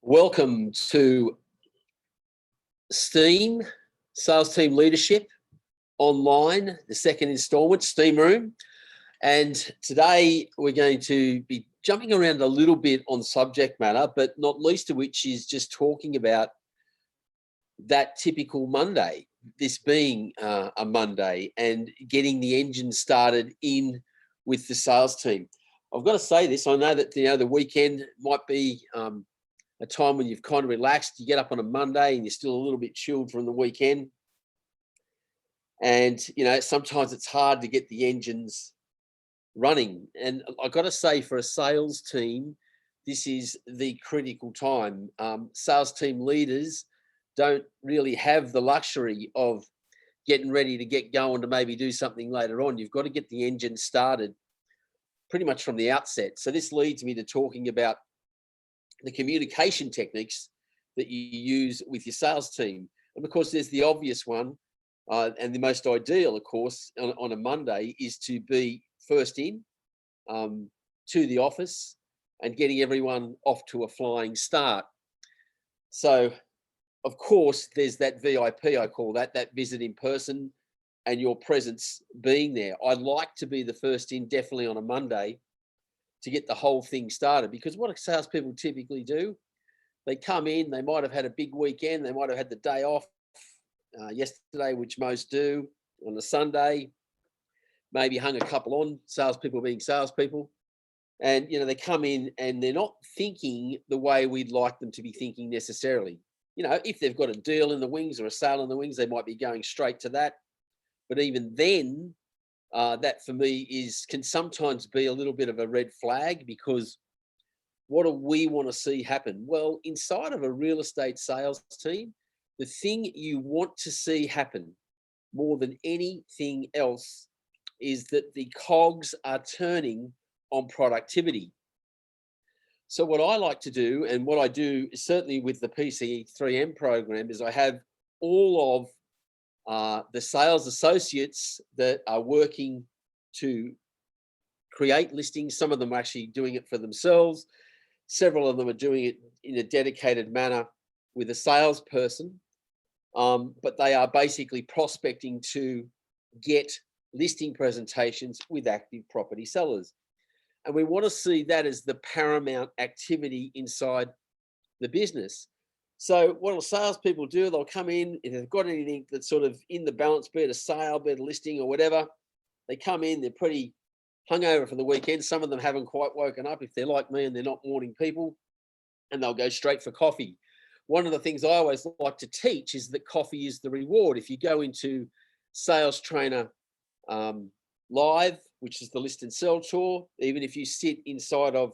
Welcome to STEAM, Sales Team Leadership Online, the second installment, STEAMroom. And today we're going to be jumping around a little bit on subject matter, but not least of which is just talking about that typical Monday, this being a Monday, and getting the engine started in with the sales team. I've got to say this, I know that the weekend might be a time when you've kind of relaxed. You get up on a Monday and you're still a little bit chilled from the weekend. And, sometimes it's hard to get the engines running. And I've got to say, for a sales team, this is the critical time. Sales team leaders don't really have the luxury of getting ready to get going to maybe do something later on. You've got to get the engine started pretty much from the outset. So this leads me to talking about the communication techniques that you use with your sales team. And of course, there's the obvious one, and the most ideal, of course, on a Monday is to be first in to the office and getting everyone off to a flying start. So, of course, there's that VIP, I call that visit in person and your presence being there. I like to be the first in, definitely on a Monday, to get the whole thing started, because what salespeople typically do, they come in, they might have had a big weekend, they might have had the day off yesterday, which most do, on a Sunday, maybe hung a couple on, salespeople being salespeople, and they come in and they're not thinking the way we'd like them to be thinking necessarily. If they've got a deal in the wings or a sale in the wings, they might be going straight to that. But even then, that for me can sometimes be a little bit of a red flag, because what do we want to see happen? Well, inside of a real estate sales team, the thing you want to see happen more than anything else is that the cogs are turning on productivity. So what I like to do, and what I do certainly with the PCE3M program, is I have all of the sales associates that are working to create listings. Some of them are actually doing it for themselves. Several of them are doing it in a dedicated manner with a salesperson, but they are basically prospecting to get listing presentations with active property sellers. And we want to see that as the paramount activity inside the business. So what will salespeople do? They'll come in, if they've got anything that's sort of in the balance, be it a sale, be it a listing or whatever, they come in, they're pretty hungover for the weekend. Some of them haven't quite woken up, if they're like me and they're not morning people, and they'll go straight for coffee. One of the things I always like to teach is that coffee is the reward. If you go into Sales Trainer Live, which is the List and Sell tour, even if you sit inside of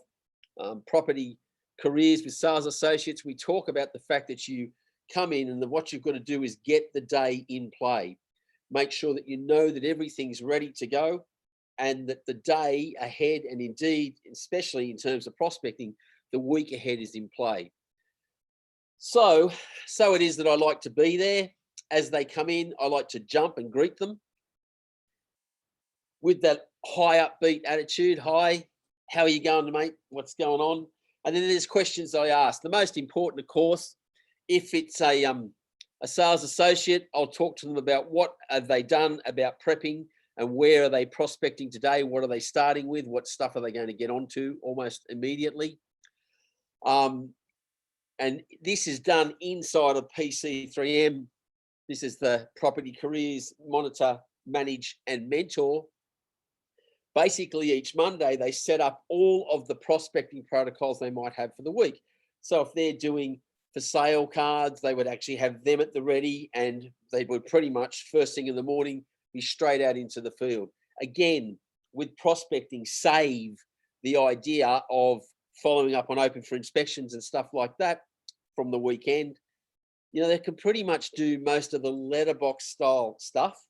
Property Careers with Sales Associates, we talk about the fact that you come in and what you've got to do is get the day in play. Make sure that you know that everything's ready to go, and that the day ahead, and indeed, especially in terms of prospecting, the week ahead is in play. So it is that I like to be there. As they come in, I like to jump and greet them with that high upbeat attitude. Hi, how are you going, mate? What's going on? And then there's questions I ask. The most important, of course, if it's a sales associate, I'll talk to them about what have they done about prepping and where are they prospecting today? What are they starting with? What stuff are they going to get onto almost immediately? And this is done inside of PC3M. This is the Property Careers Monitor, Manage and Mentor. Basically, each Monday, they set up all of the prospecting protocols they might have for the week. So if they're doing for sale cards, they would actually have them at the ready, and they would pretty much first thing in the morning be straight out into the field. Again, with prospecting, save the idea of following up on open for inspections and stuff like that from the weekend. They can pretty much do most of the letterbox style stuff.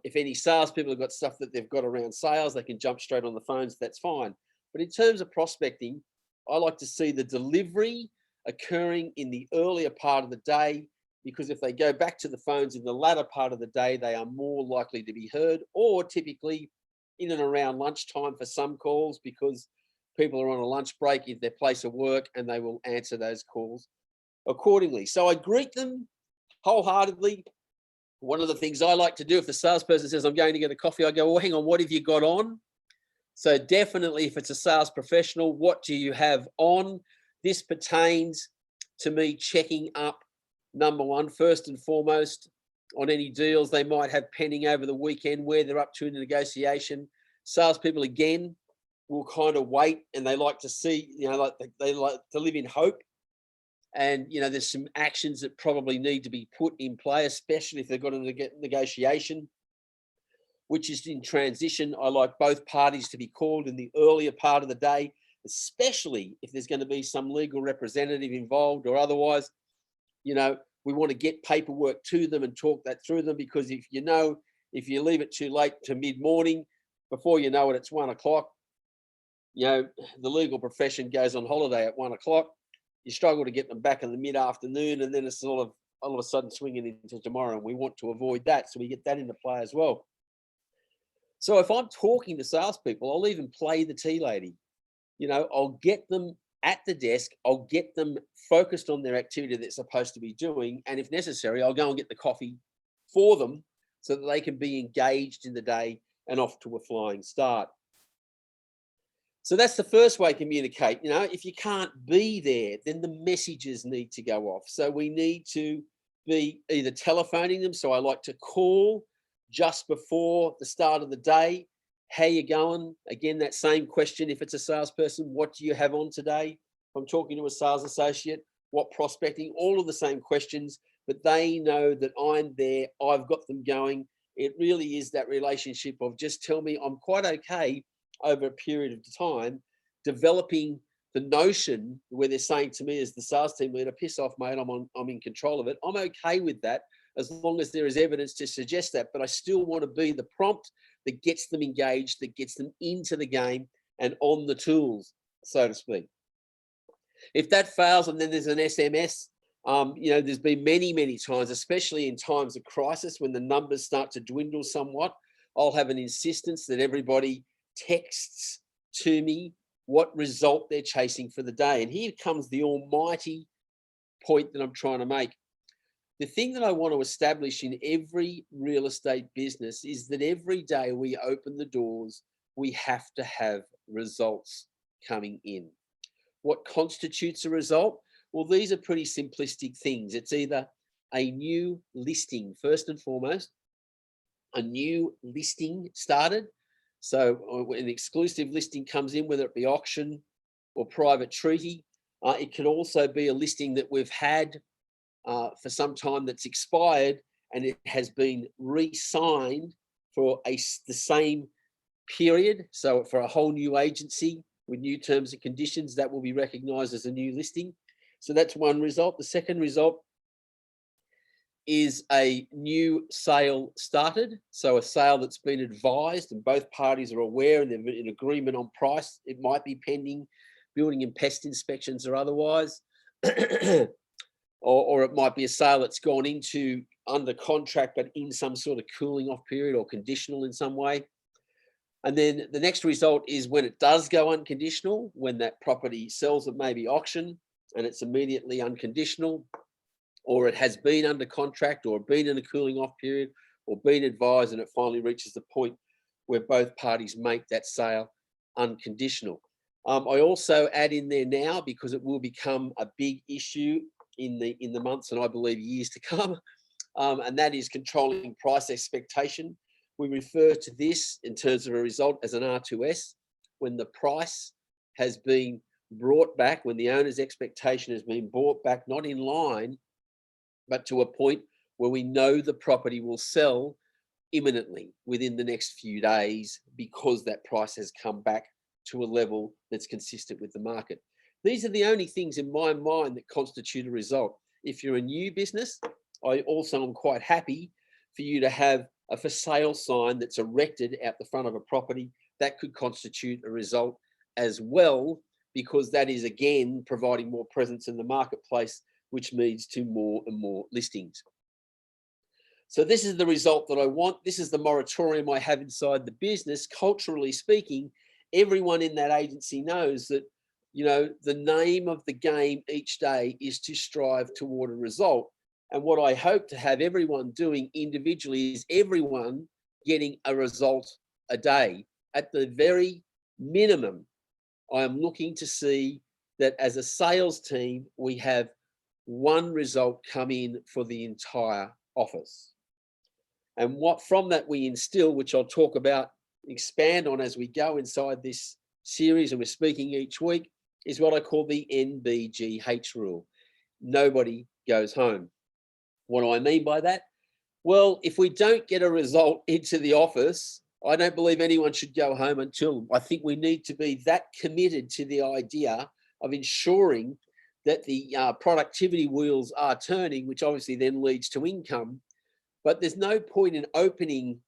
If any salespeople have got stuff that they've got around sales, they can jump straight on the phones, that's fine. But in terms of prospecting, I like to see the delivery occurring in the earlier part of the day, because if they go back to the phones in the latter part of the day, they are more likely to be heard, or typically in and around lunchtime for some calls, because people are on a lunch break in their place of work, and they will answer those calls accordingly. So I greet them wholeheartedly. One of the things I like to do, if the salesperson says, I'm going to get a coffee, I go, well, hang on, what have you got on? So definitely, if it's a sales professional, what do you have on? This pertains to me checking up, number one, first and foremost, on any deals they might have pending over the weekend, where they're up to in the negotiation. Salespeople, again, will kind of wait, and they like to see, like they like to live in hope. And, there's some actions that probably need to be put in play, especially if they've got a negotiation, which is in transition. I like both parties to be called in the earlier part of the day, especially if there's going to be some legal representative involved or otherwise. We want to get paperwork to them and talk that through them, because if you leave it too late to mid-morning, before you know it, it's 1 o'clock. The legal profession goes on holiday at 1 o'clock. You struggle to get them back in the mid-afternoon, and then it's sort of all of a sudden swinging into tomorrow. And we want to avoid that, so we get that into play as well. So if I'm talking to salespeople, I'll even play the tea lady. I'll get them at the desk. I'll get them focused on their activity they're supposed to be doing. And if necessary, I'll go and get the coffee for them so that they can be engaged in the day and off to a flying start. So that's the first way to communicate. If you can't be there, then the messages need to go off. So we need to be either telephoning them. So I like to call just before the start of the day. How you going? Again, that same question. If it's a salesperson, what do you have on today? If I'm talking to a sales associate, what prospecting? All of the same questions, but they know that I'm there. I've got them going. It really is that relationship of just tell me I'm quite okay over a period of time, developing the notion where they're saying to me as the sales team leader, piss off, mate, I'm in control of it. I'm okay with that as long as there is evidence to suggest that, but I still want to be the prompt that gets them engaged, that gets them into the game and on the tools, so to speak. If that fails and then there's an SMS, there's been many, many times, especially in times of crisis when the numbers start to dwindle somewhat, I'll have an insistence that everybody texts to me what result they're chasing for the day. And here comes the almighty point that I'm trying to make. The thing that I want to establish in every real estate business is that every day we open the doors, we have to have results coming in. What constitutes a result? Well, these are pretty simplistic things. It's either a new listing, first and foremost, a new listing started. So an exclusive listing comes in, whether it be auction or private treaty. It can also be a listing that we've had for some time that's expired and it has been re-signed for the same period. So for a whole new agency with new terms and conditions, that will be recognized as a new listing. So that's one result. The second result is a new sale started. So a sale that's been advised and both parties are aware and they're in agreement on price. It might be pending building and pest inspections or otherwise. Or it might be a sale that's gone into under contract, but in some sort of cooling off period or conditional in some way. And then the next result is when it does go unconditional, when that property sells at maybe auction and it's immediately unconditional, or it has been under contract or been in a cooling off period or been advised and it finally reaches the point where both parties make that sale unconditional. I also add in there now, because it will become a big issue in the months and I believe years to come, and that is controlling price expectation. We refer to this in terms of a result as an R2S, when the price has been brought back, when the owner's expectation has been brought back, not in line, but to a point where we know the property will sell imminently within the next few days because that price has come back to a level that's consistent with the market. These are the only things in my mind that constitute a result. If you're a new business, I also am quite happy for you to have a for sale sign that's erected out the front of a property. That could constitute a result as well, because that is again providing more presence in the marketplace, which leads to more and more listings. So this is the result that I want. This is the moratorium I have inside the business. Culturally speaking, everyone in that agency knows that, you know, the name of the game each day is to strive toward a result. And what I hope to have everyone doing individually is everyone getting a result a day. At the very minimum, I am looking to see that as a sales team, we have one result come in for the entire office. And what from that we instill, which I'll talk about, expand on as we go inside this series, and we're speaking each week, is what I call the NBGH rule. Nobody goes home. What do I mean by that? Well, if we don't get a result into the office, I don't believe anyone should go home until, I think we need to be that committed to the idea of ensuring that the productivity wheels are turning, which obviously then leads to income. But there's no point in opening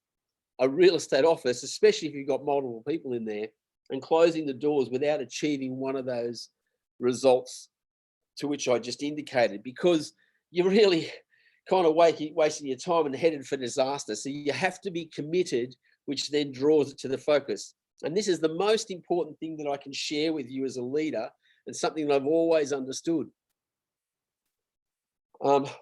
a real estate office, especially if you've got multiple people in there, and closing the doors without achieving one of those results to which I just indicated, because you're really kind of wasting your time and headed for disaster. So you have to be committed, which then draws it to the focus. And this is the most important thing that I can share with you as a leader, and something that I've always understood.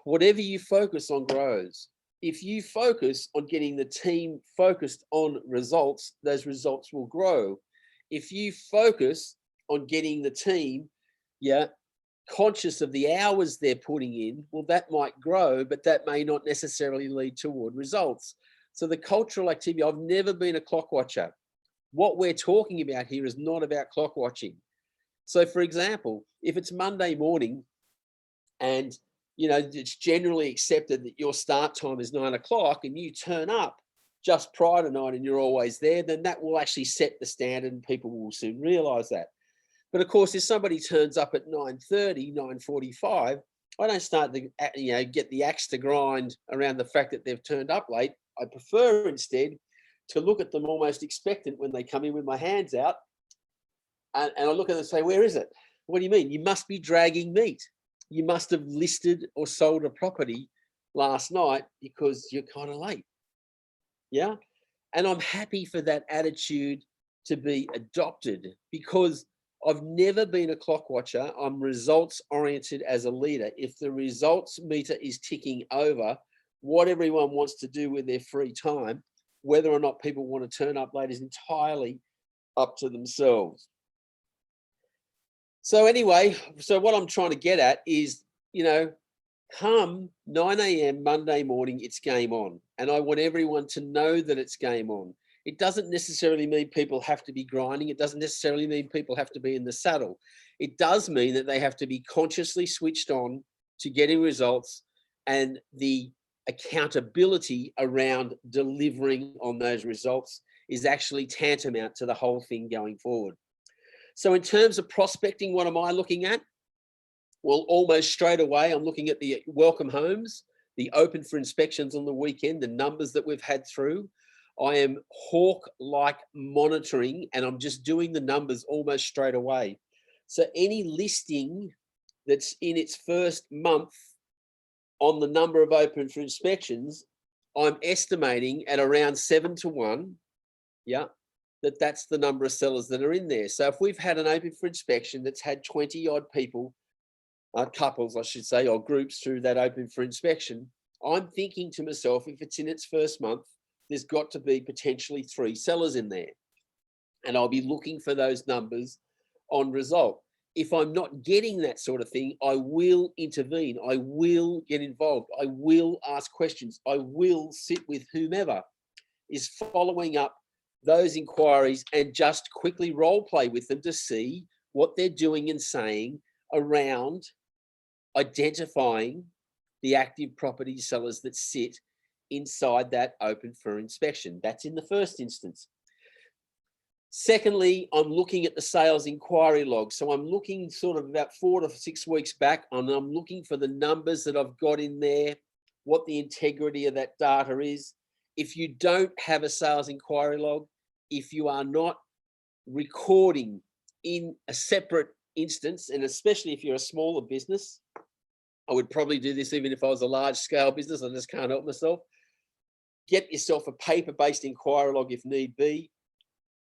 Whatever you focus on grows. If you focus on getting the team focused on results, those results will grow. If you focus on getting the team, conscious of the hours they're putting in, well, that might grow, but that may not necessarily lead toward results. So the cultural activity, I've never been a clock watcher. What we're talking about here is not about clock watching. So for example, if it's Monday morning and you know it's generally accepted that your start time is 9 o'clock and you turn up just prior to 9 and you're always there, then that will actually set the standard and people will soon realize that. But of course, if somebody turns up at 9:30, 9:45, I don't start to get the axe to grind around the fact that they've turned up late. I prefer instead to look at them almost expectant when they come in with my hands out. And I look at them and say, where is it? What do you mean? You must be dragging meat. You must have listed or sold a property last night because you're kind of late. Yeah. And I'm happy for that attitude to be adopted, because I've never been a clock watcher. I'm results oriented as a leader. If the results meter is ticking over, what everyone wants to do with their free time, whether or not people want to turn up late, is entirely up to themselves. So anyway, so what I'm trying to get at is, come 9 a.m. Monday morning, it's game on. And I want everyone to know that it's game on. It doesn't necessarily mean people have to be grinding. It doesn't necessarily mean people have to be in the saddle. It does mean that they have to be consciously switched on to getting results, and the accountability around delivering on those results is actually tantamount to the whole thing going forward. So in terms of prospecting, what am I looking at? Well, almost straight away, I'm looking at the welcome homes, the open for inspections on the weekend, the numbers that we've had through. I am hawk-like monitoring, and I'm just doing the numbers almost straight away. So any listing that's in its first month on the number of open for inspections, I'm estimating at around 7 to 1, that's the number of sellers that are in there. So if we've had an open for inspection that's had 20 odd people, couples, I should say, or groups through that open for inspection, I'm thinking to myself, if it's in its first month, there's got to be potentially 3 sellers in there. And I'll be looking for those numbers on result. If I'm not getting that sort of thing, I will intervene. I will get involved. I will ask questions. I will sit with whomever is following up those inquiries and just quickly role play with them to see what they're doing and saying around identifying the active property sellers that sit inside that open for inspection. That's in the first instance. Secondly, I'm looking at the sales inquiry log. So I'm looking sort of about 4 to 6 weeks back, and I'm looking for the numbers that I've got in there, what the integrity of that data is. If you don't have a sales inquiry log, if you are not recording in a separate instance, and especially if you're a smaller business, I would probably do this even if I was a large scale business, I just can't help myself. Get yourself a paper-based inquiry log if need be.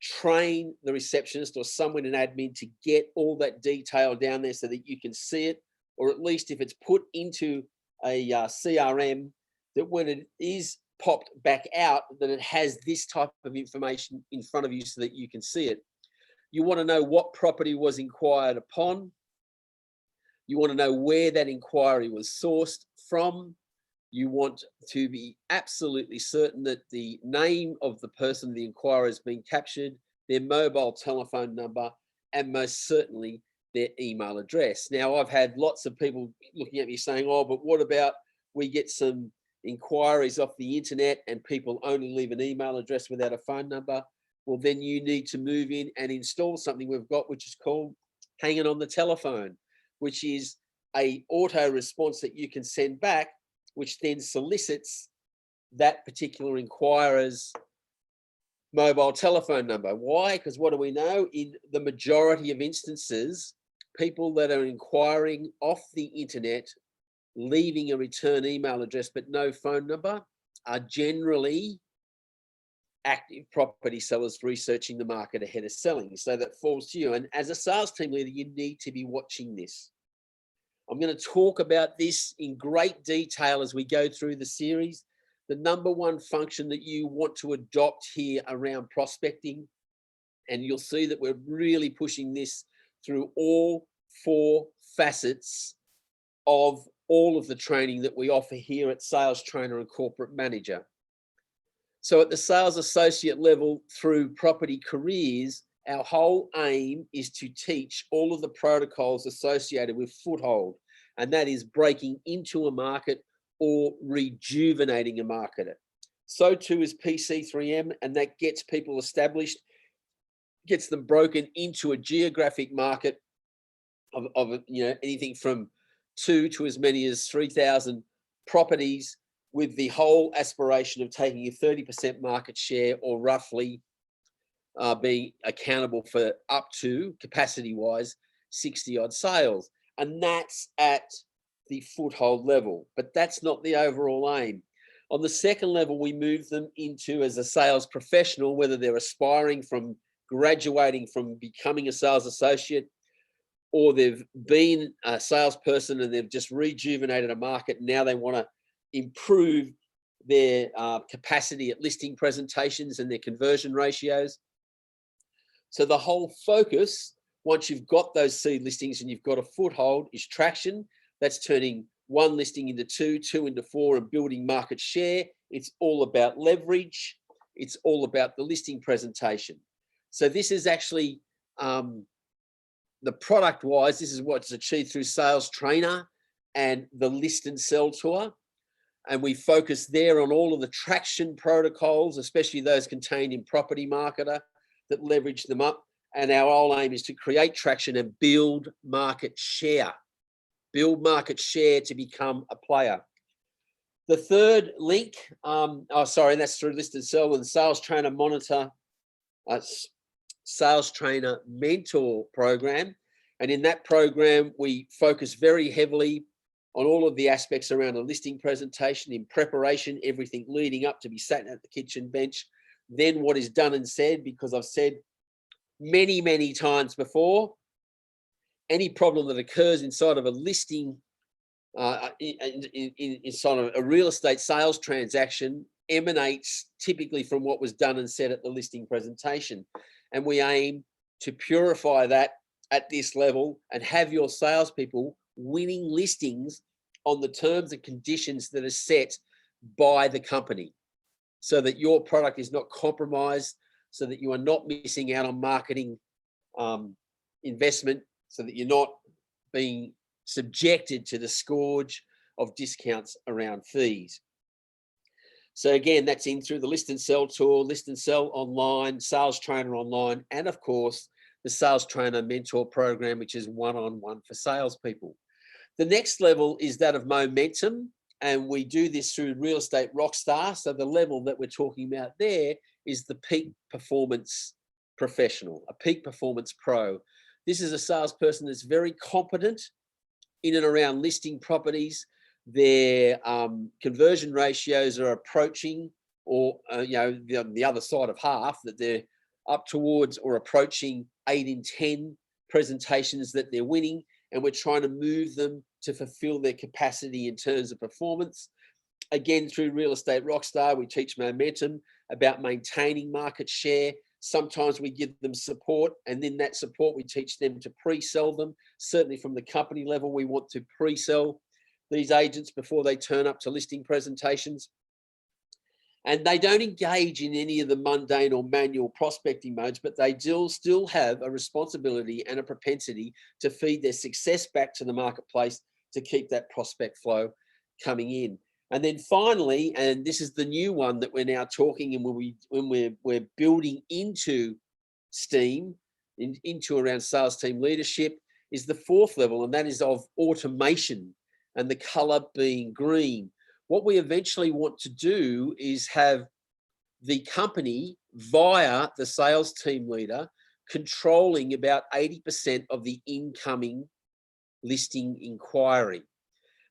train the receptionist or someone in admin to get all that detail down there so that you can see it, or at least if it's put into a CRM, that when it is popped back out, that it has this type of information in front of you so that you can see it. You want to know what property was inquired upon. You want to know where that inquiry was sourced from. You want to be absolutely certain that the name of the person the inquiry has been captured, their mobile telephone number, and most certainly their email address. Now, I've had lots of people looking at me saying, oh, but what about we get some inquiries off the internet and people only leave an email address without a phone number? Well, then you need to move in and install something we've got, which is called hanging on the telephone, which is a auto response that you can send back, which then solicits that particular inquirer's mobile telephone number. Why? Because what do we know? In the majority of instances, people that are inquiring off the internet, leaving a return email address but no phone number, are generally active property sellers researching the market ahead of selling. So that falls to you. And as a sales team leader, you need to be watching this. I'm going to talk about this in great detail as we go through the series. The number one function that you want to adopt here around prospecting, and you'll see that we're really pushing this through all 4 facets of all of the training that we offer here at Sales Trainer and Corporate Manager. So at the sales associate level through property careers, our whole aim is to teach all of the protocols associated with foothold, and that is breaking into a market or rejuvenating a market. So too is PC3M, and that gets people established, gets them broken into a geographic market of anything from 2 to as many as 3,000 properties, with the whole aspiration of taking a 30% market share, or roughly being accountable for up to, capacity-wise, 60 odd sales. And that's at the foothold level, but that's not the overall aim. On the second level, we move them into as a sales professional, whether they're aspiring from graduating from becoming a sales associate, or they've been a salesperson and they've just rejuvenated a market. Now they want to improve their capacity at listing presentations and their conversion ratios. So the whole focus, once you've got those seed listings and you've got a foothold, is traction. That's turning 1 listing into 2, 2 into 4, and building market share. It's all about leverage. It's all about the listing presentation. So this is actually the product wise, this is what's achieved through Sales Trainer and the List and Sell Tour. And we focus there on all of the traction protocols, especially those contained in Property Marketer, that leverage them up. And our whole aim is to create traction and build market share. Build market share to become a player. The third link, and that's through List and Sell and Sales Trainer Monitor, Sales Trainer Mentor program. And in that program, we focus very heavily on all of the aspects around a listing presentation, in preparation, everything leading up to be sat at the kitchen bench, then what is done and said, because I've said many, many times before, any problem that occurs inside of a listing, inside of a real estate sales transaction, emanates typically from what was done and said at the listing presentation. And we aim to purify that at this level and have your salespeople winning listings on the terms and conditions that are set by the company, so that your product is not compromised, so that you are not missing out on marketing investment, so that you're not being subjected to the scourge of discounts around fees. So again, that's in through the List and Sell Tour, List and Sell Online, Sales Trainer Online, and of course, the Sales Trainer Mentor program, which is one-on-one for salespeople. The next level is that of momentum, and we do this through Real Estate Rockstar. So the level that we're talking about there is the peak performance professional, a peak performance pro. This is a salesperson that's very competent in and around listing properties. Their conversion ratios are approaching, or the other side of half, that they're up towards or approaching 8 in 10 presentations that they're winning, and we're trying to move them to fulfill their capacity in terms of performance. Again, through Real Estate Rockstar, we teach momentum about maintaining market share. Sometimes we give them support, and then that support we teach them to pre-sell them. Certainly from the company level, we want to pre-sell these agents before they turn up to listing presentations. And they don't engage in any of the mundane or manual prospecting modes, but they still have a responsibility and a propensity to feed their success back to the marketplace to keep that prospect flow coming in. And then finally, and this is the new one that we're now talking, and when we're building into STEAM, into around sales team leadership, is the fourth level, and that is of automation, and the color being green. What we eventually want to do is have the company, via the sales team leader, controlling about 80% of the incoming listing inquiry.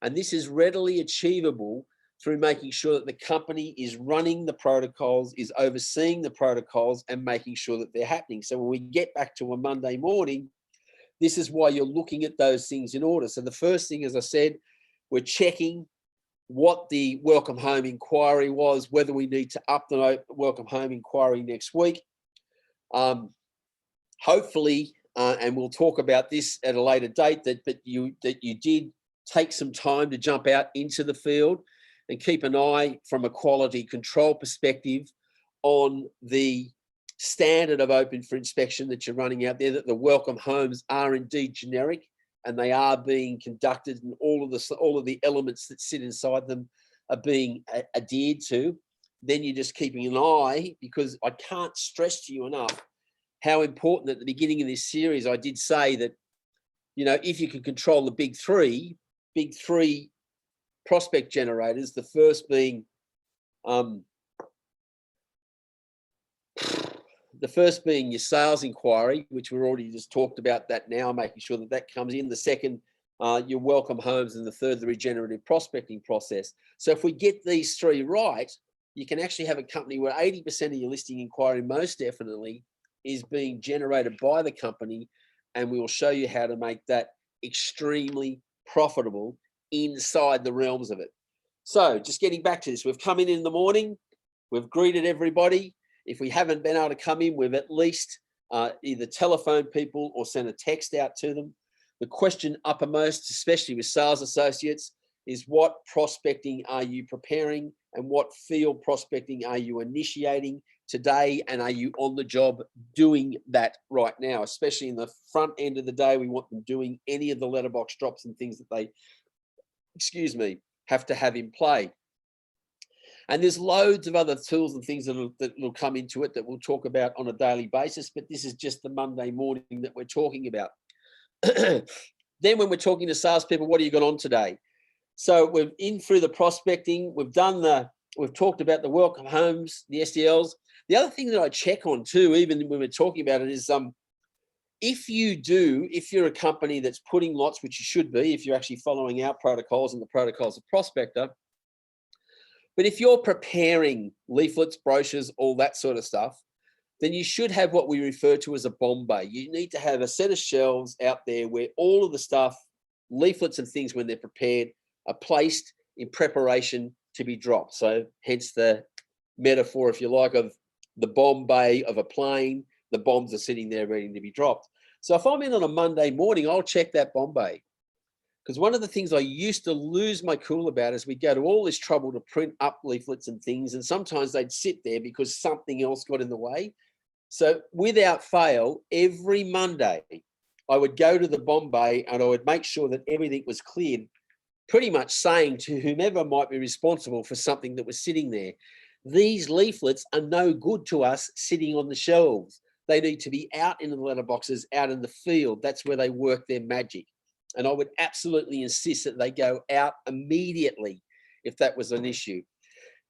And this is readily achievable through making sure that the company is running the protocols, is overseeing the protocols, and making sure that they're happening. So when we get back to a Monday morning, this is why you're looking at those things in order. So the first thing, as I said, we're checking what the welcome home inquiry was, whether we need to up the welcome home inquiry next week. Hopefully, and we'll talk about this at a later date, that you did take some time to jump out into the field and keep an eye from a quality control perspective on the standard of open for inspection that you're running out there, that the welcome homes are indeed generic and they are being conducted, and all of the elements that sit inside them are being adhered to. Then you're just keeping an eye, because I can't stress to you enough how important at the beginning of this series I did say that, you know, if you can control the big three prospect generators, the first being your sales inquiry, which we're already just talked about that now, making sure that that comes in. The second, your welcome homes, and the third, the regenerative prospecting process. So if we get these three right, you can actually have a company where 80% of your listing inquiry most definitely is being generated by the company, and we will show you how to make that extremely profitable inside the realms of it. So just getting back to this, we've come in the morning, we've greeted everybody. If we haven't been able to come in, we've at least either telephoned people or sent a text out to them. The question uppermost, especially with sales associates, is what prospecting are you preparing, and what field prospecting are you initiating today, and are you on the job doing that right now? Especially in the front end of the day, we want them doing any of the letterbox drops and things that they, have to have in play. And there's loads of other tools and things that will come into it that we'll talk about on a daily basis, but this is just the Monday morning that we're talking about. Then when we're talking to salespeople, what have you got on today? So we've in through the prospecting, we've talked about the welcome homes, the SDLs. The other thing that I check on too, even when we're talking about it, is if you're a company that's putting lots, which you should be, if you're actually following our protocols and the protocols of prospector, but if you're preparing leaflets, brochures, all that sort of stuff, then you should have what we refer to as a Bombay. You need to have a set of shelves out there where all of the stuff, leaflets and things, when they're prepared, are placed in preparation to be dropped. So hence the metaphor, if you like, of the Bombay of a plane. The bombs are sitting there ready to be dropped. So if I'm in on a Monday morning, I'll check that Bombay. Because one of the things I used to lose my cool about is we go to all this trouble to print up leaflets and things, and sometimes they'd sit there because something else got in the way. So without fail, every Monday, I would go to the Bombay and I would make sure that everything was cleared, pretty much saying to whomever might be responsible for something that was sitting there, these leaflets are no good to us sitting on the shelves. They need to be out in the letterboxes, out in the field. That's where they work their magic. And I would absolutely insist that they go out immediately if that was an issue.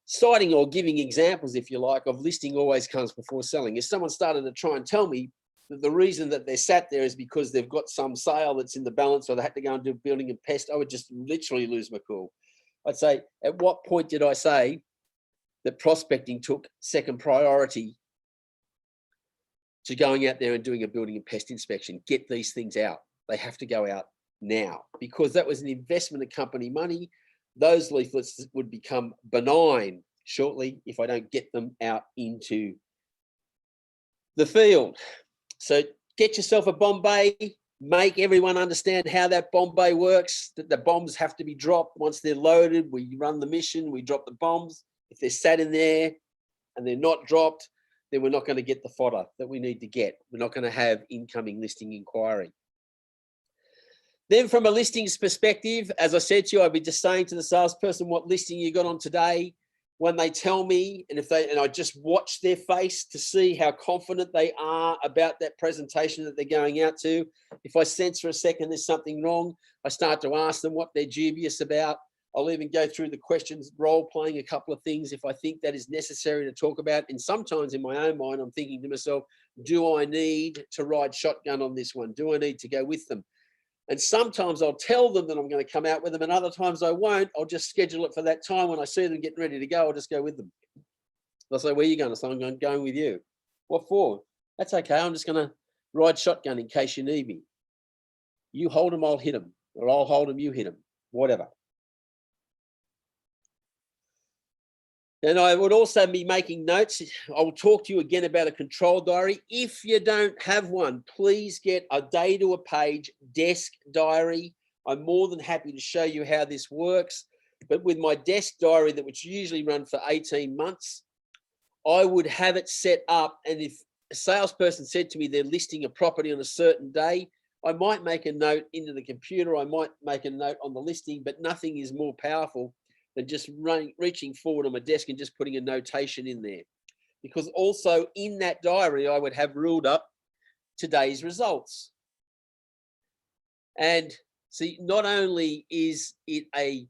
Citing or giving examples, if you like, of listing always comes before selling. If someone started to try and tell me that the reason that they're sat there is because they've got some sale that's in the balance, or they had to go and do building and pest, I would just literally lose my cool. I'd say, at what point did I say that prospecting took second priority to going out there and doing a building and pest inspection. Get these things out. They have to go out now, because that was an investment of company money. Those leaflets would become benign shortly if I don't get them out into the field. So get yourself a Bombay, make everyone understand how that Bombay works, that the bombs have to be dropped. Once they're loaded, we run the mission, we drop the bombs. If they're sat in there and they're not dropped, then we're not going to get the fodder that we need to get. We're not going to have incoming listing inquiry. Then from a listings perspective, as I said to you, I'd be just saying to the salesperson what listing you got on today. When they tell me, and I just watch their face to see how confident they are about that presentation that they're going out to. If I sense for a second there's something wrong, I start to ask them what they're dubious about. I'll even go through the questions, role playing a couple of things if I think that is necessary to talk about. And sometimes in my own mind, I'm thinking to myself, do I need to ride shotgun on this one? Do I need to go with them? And sometimes I'll tell them that I'm going to come out with them, and other times I won't. I'll just schedule it for that time. When I see them getting ready to go, I'll just go with them. They'll say, where are you going? So I'm going with you. What for? That's okay. I'm just going to ride shotgun in case you need me. You hold them, I'll hit them. Or I'll hold them, you hit them. Whatever. And I would also be making notes. I'll talk to you again about a control diary. If you don't have one, please get a day to a page desk diary. I'm more than happy to show you how this works. But with my desk diary, that which usually run for 18 months, I would have it set up. And if a salesperson said to me they're listing a property on a certain day, I might make a note into the computer. I might make a note on the listing, but nothing is more powerful than just reaching forward on my desk and just putting a notation in there. Because also in that diary, I would have ruled up today's results. And see, not only is it a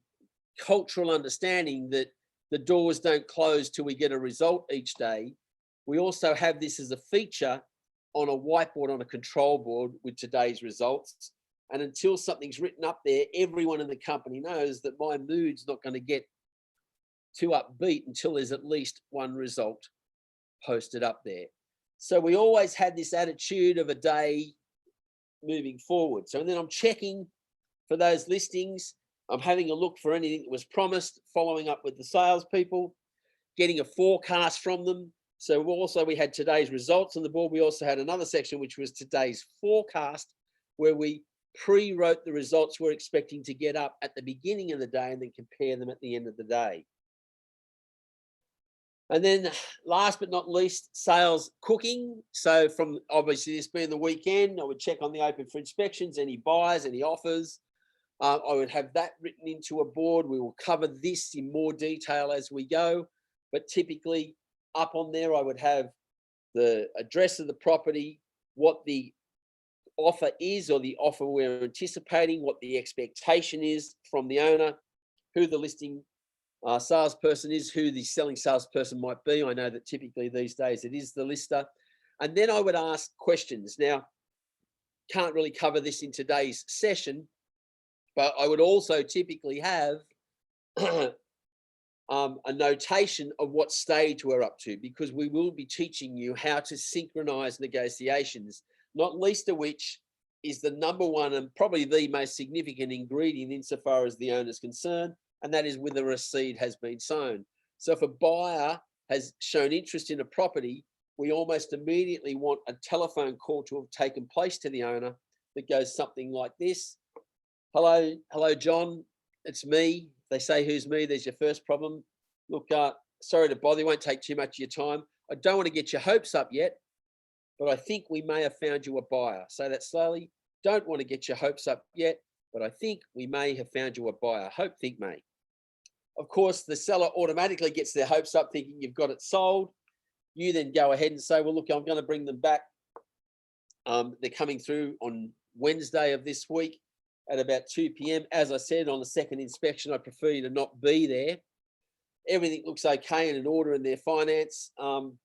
cultural understanding that the doors don't close till we get a result each day, we also have this as a feature on a whiteboard, on a control board with today's results. And until something's written up there, everyone in the company knows that my mood's not going to get too upbeat until there's at least one result posted up there. So we always had this attitude of a day moving forward. So then I'm checking for those listings. I'm having a look for anything that was promised, following up with the salespeople, getting a forecast from them. So also we had today's results on the board. We also had another section, which was today's forecast, where we pre-wrote the results we're expecting to get up at the beginning of the day and then compare them at the end of the day. And then last but not least, sales cooking. So from obviously this being the weekend, I would check on the open for inspections, any buyers, any offers. I would have that written into a board. We will cover this in more detail as we go, but typically up on there, I would have the address of the property, what the offer is or the offer we're anticipating, what the expectation is from the owner, who the listing salesperson is, who the selling salesperson might be. I know that typically these days it is the lister. And then I would ask questions. Now, can't really cover this in today's session, but I would also typically have a notation of what stage we're up to, because we will be teaching you how to synchronize negotiations, not least of which is the number one and probably the most significant ingredient insofar as the owner is concerned, and that is whether a seed has been sown. So if a buyer has shown interest in a property, we almost immediately want a telephone call to have taken place to the owner that goes something like this. Hello, John, it's me. They say, who's me? There's your first problem. Look, sorry to bother you, won't take too much of your time. I don't want to get your hopes up yet, but I think we may have found you a buyer. Say that slowly. Don't want to get your hopes up yet, but I think we may have found you a buyer. Hope, think, may. Of course, the seller automatically gets their hopes up thinking you've got it sold. You then go ahead and say, well, look, I'm going to bring them back. They're coming through on Wednesday of this week at about 2 p.m. As I said, on the second inspection, I prefer you to not be there. Everything looks okay and in order in their finance,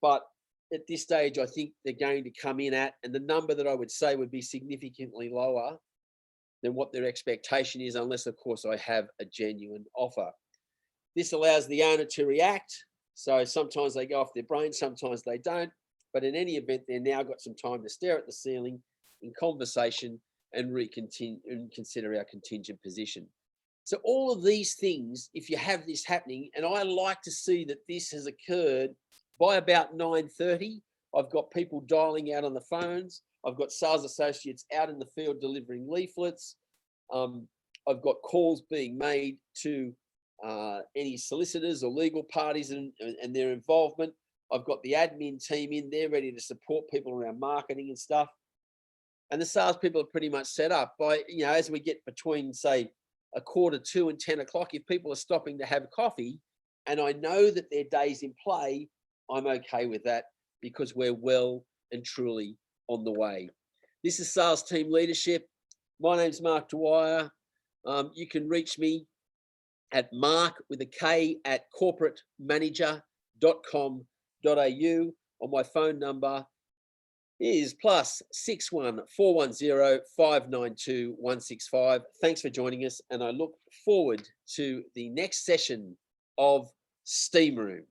but at this stage, I think they're going to come in at, and the number that I would say would be significantly lower than what their expectation is, unless, of course, I have a genuine offer. This allows the owner to react. So sometimes they go off their brain, sometimes they don't. But in any event, they've now got some time to stare at the ceiling in conversation and consider our contingent position. So all of these things, if you have this happening, and I like to see that this has occurred by about 9:30, I've got people dialing out on the phones. I've got sales associates out in the field delivering leaflets. I've got calls being made to any solicitors or legal parties and their involvement. I've got the admin team in there ready to support people around marketing and stuff. And the salespeople are pretty much set up by, as we get between, say, 1:45 and 10 o'clock, if people are stopping to have coffee and I know that their day's in play, I'm okay with that because we're well and truly on the way. This is Sales Team Leadership. My name's Mark Dwyer. You can reach me at mark@corporatemanager.com.au, or my phone number is +61 410 592 165. Thanks for joining us, and I look forward to the next session of STEAMroom.